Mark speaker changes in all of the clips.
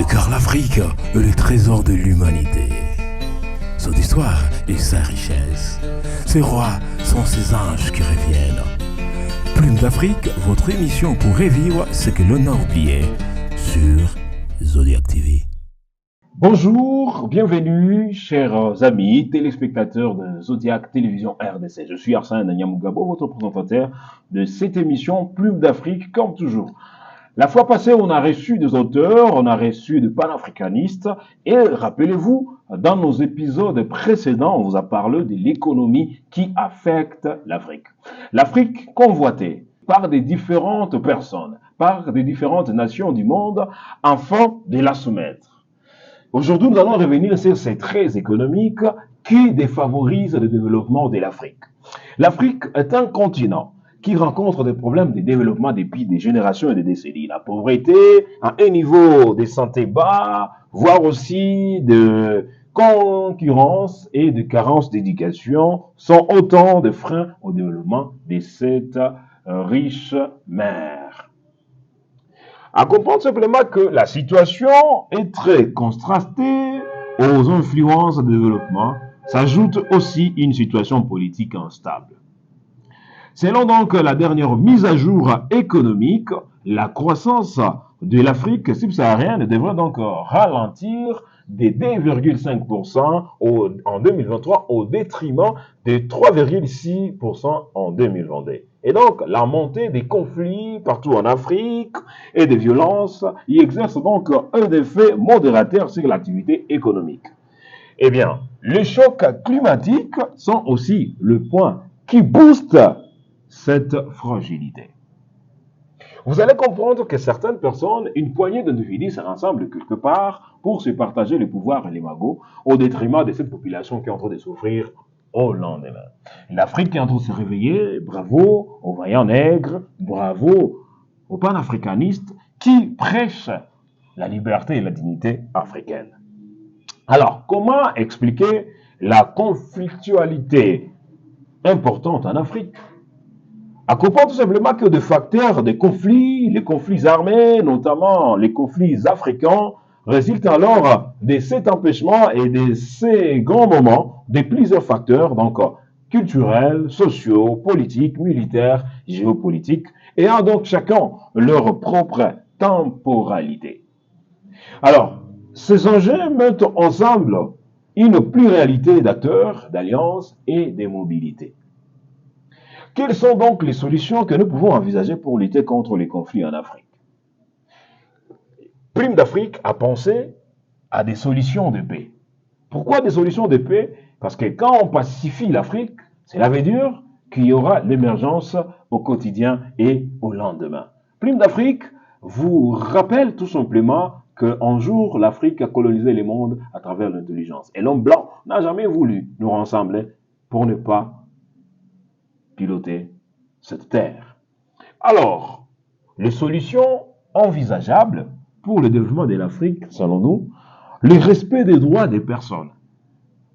Speaker 1: car l'Afrique est le trésor de l'humanité. Son histoire et sa richesse. Ses rois sont ses anges qui reviennent. Plume d'Afrique, votre émission pour revivre ce que l'on a oublié sur Zodiac TV.
Speaker 2: Bonjour, bienvenue, chers amis, téléspectateurs de Zodiac Télévision RDC. Je suis Arsène Nyamugabo, votre présentateur de cette émission Plume d'Afrique, comme toujours. La fois passée, on a reçu des auteurs, on a reçu des panafricanistes, et rappelez-vous, dans nos épisodes précédents, on vous a parlé de l'économie qui affecte l'Afrique. L'Afrique convoitée par des différentes personnes, par des différentes nations du monde, afin de la soumettre. Aujourd'hui, nous allons revenir sur ces traits économiques qui défavorisent le développement de l'Afrique. L'Afrique est un continent qui rencontre des problèmes de développement depuis des générations et des décennies. La pauvreté, à un niveau de santé bas, voire aussi de concurrence et de carence d'éducation, sont autant de freins au développement de cette riche mer. À comprendre simplement que la situation est très contrastée aux influences de développement, s'ajoute aussi une situation politique instable. Selon donc la dernière mise à jour économique, la croissance de l'Afrique subsaharienne devrait donc ralentir de 2,5% en 2023 au détriment de 3,6% en 2022. Et donc, la montée des conflits partout en Afrique et des violences y exerce donc un effet modérateur sur l'activité économique. Eh bien, les chocs climatiques sont aussi le point qui booste cette fragilité. Vous allez comprendre que certaines personnes, une poignée d'individus se rassemblent quelque part pour se partager le pouvoir et les magots au détriment de cette population qui est en train de souffrir au lendemain. L'Afrique est en train de se réveiller, bravo aux vaillants nègres, bravo aux panafricanistes qui prêchent la liberté et la dignité africaine. Alors, comment expliquer la conflictualité importante en Afrique? À comprendre tout simplement que des facteurs de conflits, les conflits armés, notamment les conflits africains, résultent alors de cet empêchement et de ces grands moments de plusieurs facteurs, donc culturels, sociaux, politiques, militaires, géopolitiques, ayant donc chacun leur propre temporalité. Alors, ces enjeux mettent ensemble une pluralité d'acteurs, d'alliances et de mobilités. Quelles sont donc les solutions que nous pouvons envisager pour lutter contre les conflits en Afrique? Plume d'Afrique a pensé à des solutions de paix. Pourquoi des solutions de paix? Parce que quand on pacifie l'Afrique, cela veut dire qu'il y aura l'émergence au quotidien et au lendemain. Plume d'Afrique vous rappelle tout simplement qu'un jour, l'Afrique a colonisé le monde à travers l'intelligence. Et l'homme blanc n'a jamais voulu nous rassembler pour ne pas piloter cette terre. Alors, les solutions envisageables pour le développement de l'Afrique, selon nous, le respect des droits des personnes.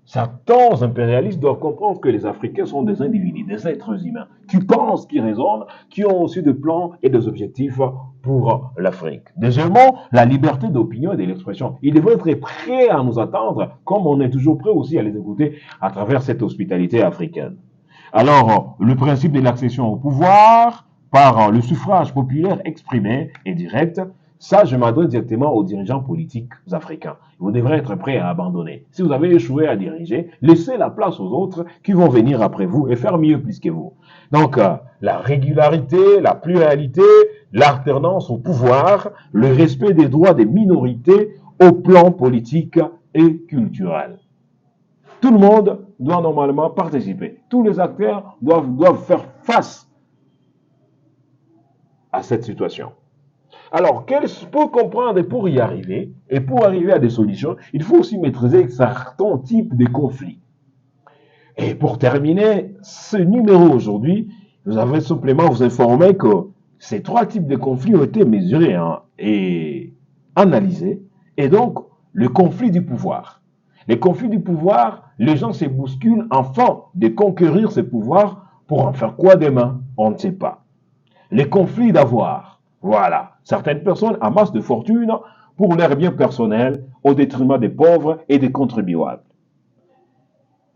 Speaker 2: Certains impérialistes doivent comprendre que les Africains sont des individus, des êtres humains, qui pensent, qui raisonnent, qui ont aussi des plans et des objectifs pour l'Afrique. Deuxièmement, la liberté d'opinion et de l'expression. Ils devraient être prêts à nous attendre, comme on est toujours prêt aussi à les écouter à travers cette hospitalité africaine. Alors, le principe de l'accession au pouvoir par le suffrage populaire exprimé et direct, ça, je m'adresse directement aux dirigeants politiques africains. Vous devrez être prêts à abandonner. Si vous avez échoué à diriger, laissez la place aux autres qui vont venir après vous et faire mieux plus que vous. Donc, la régularité, la pluralité, l'alternance au pouvoir, le respect des droits des minorités au plan politique et culturel. Tout le monde doit normalement participer. Tous les acteurs doivent faire face à cette situation. Alors, pour comprendre et pour y arriver, et pour arriver à des solutions, il faut aussi maîtriser certains types de conflits. Et pour terminer ce numéro aujourd'hui, nous avons simplement vous informer que ces trois types de conflits ont été mesurés et analysés. Et donc, le conflit du pouvoir. Les conflits du pouvoir, les gens se bousculent afin de conquérir ce pouvoir pour en faire quoi demain? On ne sait pas. Les conflits d'avoir. Voilà. Certaines personnes amassent de fortune pour leur bien personnel au détriment des pauvres et des contribuables.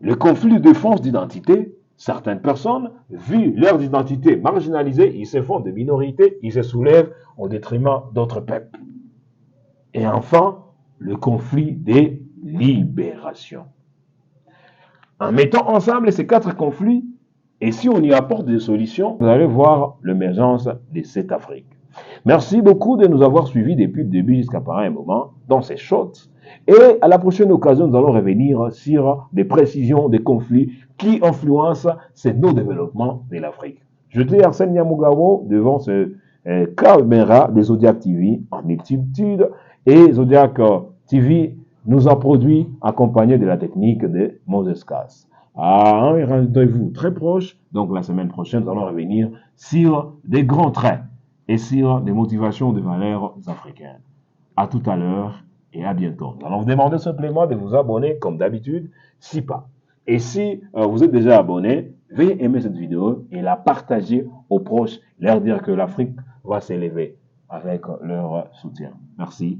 Speaker 2: Le conflit de défense d'identité, certaines personnes, vu leur identité marginalisée, ils se font des minorités, ils se soulèvent au détriment d'autres peuples. Et enfin, le conflit des libérations. En mettant ensemble ces 4 conflits, et si on y apporte des solutions, vous allez voir l'émergence de cette Afrique. Merci beaucoup de nous avoir suivis depuis le début jusqu'à pareil moment dans ces shorts. Et à la prochaine occasion, nous allons revenir sur des précisions des conflits qui influencent ces non-développements de l'Afrique. Je suis Arsène Nyamugabo devant ce caméra de Zodiac TV en multitude. Et Zodiac TV nous a produit accompagné de la technique de Moses Cass. Un rendez-vous très proche, donc la semaine prochaine, nous allons revenir sur des grands traits et sur des motivations de valeurs africaines. À tout à l'heure et à bientôt. Nous allons vous demander simplement de vous abonner comme d'habitude, si pas. Et si vous êtes déjà abonné, veuillez aimer cette vidéo et la partager aux proches, leur dire que l'Afrique va s'élever avec leur soutien. Merci.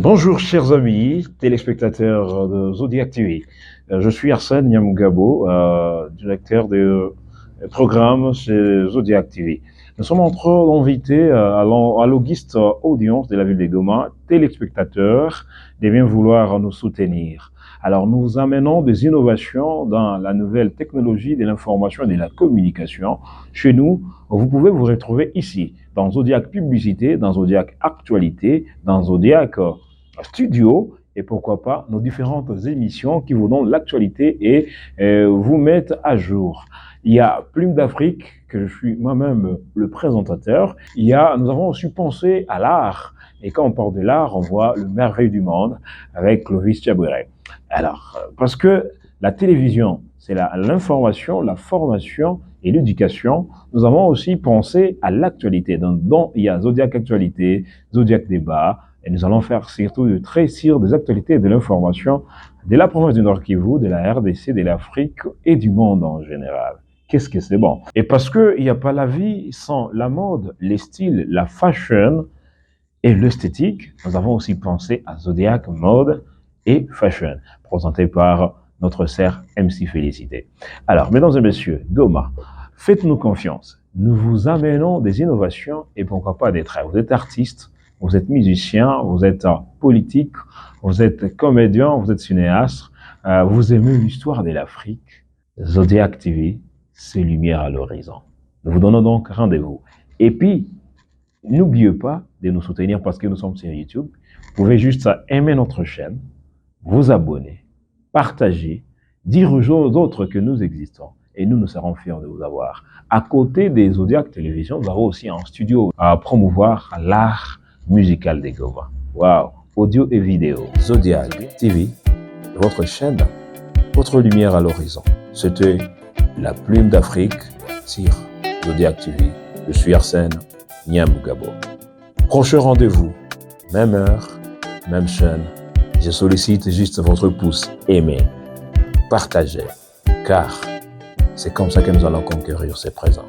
Speaker 2: Bonjour chers amis, téléspectateurs de Zodiac TV. Je suis Arsène Nyamugabo, directeur de programme chez Zodiac TV. Nous sommes en train d'inviter à l'auguste audience de la ville de Goma, téléspectateurs, de bien vouloir nous soutenir. Alors nous amenons des innovations dans la nouvelle technologie de l'information et de la communication. Chez nous, vous pouvez vous retrouver ici, dans Zodiac Publicité, dans Zodiac Actualité, dans Zodiac Studio, et pourquoi pas nos différentes émissions qui vous donnent l'actualité et vous mettent à jour. Il y a Plume d'Afrique, que je suis moi-même le présentateur. Nous avons aussi pensé à l'art. Et quand on parle de l'art, on voit le merveille du monde avec Clovis Tchabouret. Alors, parce que la télévision, c'est l'information, la formation et l'éducation, nous avons aussi pensé à l'actualité. Donc, il y a Zodiac Actualité, Zodiac Débat, et nous allons faire surtout de tracir des actualités et de l'information de la province du Nord Kivu, de la RDC, de l'Afrique et du monde en général. Qu'est-ce que c'est bon? Et parce qu'il n'y a pas la vie sans la mode, les styles, la fashion et l'esthétique, nous avons aussi pensé à Zodiac Mode et Fashion, présenté par notre sœur MC Félicité. Alors, mesdames et messieurs, Goma, faites-nous confiance. Nous vous amenons des innovations et pourquoi pas des traits. Vous êtes artiste, vous êtes musicien, vous êtes politique, vous êtes comédien, vous êtes cinéaste, vous aimez l'histoire de l'Afrique. Zodiac TV, c'est lumière à l'horizon. Nous vous donnons donc rendez-vous. Et puis, n'oubliez pas de nous soutenir parce que nous sommes sur YouTube. Vous pouvez juste aimer notre chaîne, vous abonner, partager, dire aux autres que nous existons. Et nous serons fiers de vous avoir. À côté des Zodiac Télévision, nous avons aussi un studio à promouvoir l'art musical des Goma. Waouh! Audio et vidéo. Zodiac TV, votre chaîne, votre lumière à l'horizon. C'était la Plume d'Afrique sur Zodiac TV. Je suis Arsène Nyamugabo.
Speaker 3: Prochain rendez-vous, même heure, même chaîne. Je sollicite juste votre pouce. Aimez, partagez, car c'est comme ça que nous allons conquérir ces présents.